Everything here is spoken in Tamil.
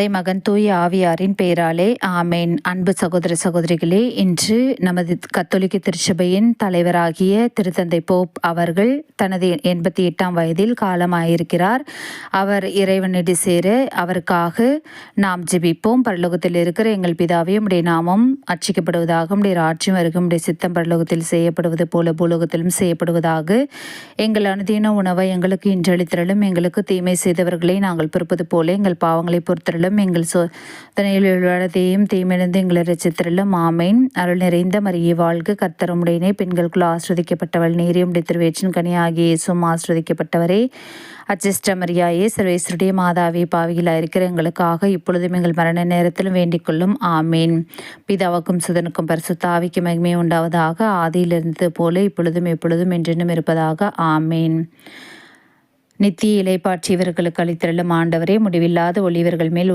மகன் தூய ஆவியாரின் பெயராலே ஆமேன். அன்பு சகோதர சகோதரிகளே, இன்று நமது கத்தோலிக்க திருச்சபையின் தலைவராகிய திருத்தந்தை போப் அவர்கள் தனது 88ஆம் வயதில் காலமாயிருக்கிறார். அவர் இறைவனடி சேர அவருக்காக நாம் ஜெபிப்போம். பரலோகத்தில் இருக்கிற எங்கள் பிதாவே, உம்முடைய நாமம் அர்ச்சிக்கப்படுவதாக, உம்முடைய ராஜ்யம் வருக, உம்முடைய சித்தம் பரலோகத்தில் செய்யப்படுவது போல பூலோகத்திலும் செய்யப்படுவதாக. எங்கள் அனுதின உணவை எங்களுக்கு இன்று அளித்தருளும். எங்களுக்கு தீமை செய்தவர்களை நாங்கள் பொறுப்பது போல எங்கள் பாவங்களை பொறுத்தருளும். எங்கள் சோதனையில் விழுவதையும் தீமிழந்து எங்களை ரட்சித்தருளும். ஆமேன். அருள் நிறைந்த மரியே வாழ்க, கர்த்தர் உம்முடையனே, பெண்களுக்குள் ஆஸ்வதிக்கப்பட்டவள் நீரே, உம்முடைய திருவயிற்றின் கனியாகிய இயேசுவும் ஆஸ்வதிக்கப்பட்டவரே. அச்சிஷ்ட மரியாயே, சர்வேஸ்வருடைய மாதாவே, பாவிகளாக இருக்கிற எங்களுக்காக இப்பொழுதும் எங்கள் மரண நேரத்திலும் வேண்டிக் கொள்ளும். ஆமேன். பிதாவுக்கும் சுதனுக்கும் பரிசுத்த ஆவிக்கு மகிமை உண்டாவதாக, ஆதியில் இருந்தது போல இப்பொழுதும் எப்பொழுதும் என்றென்றும் இருப்பதாக. ஆமேன். நித்திய இலைப்பாற்றியவர்களுக்கு அளித்தருளும் ஆண்டவரே, முடிவில்லாத ஒளிவர்கள் மேல்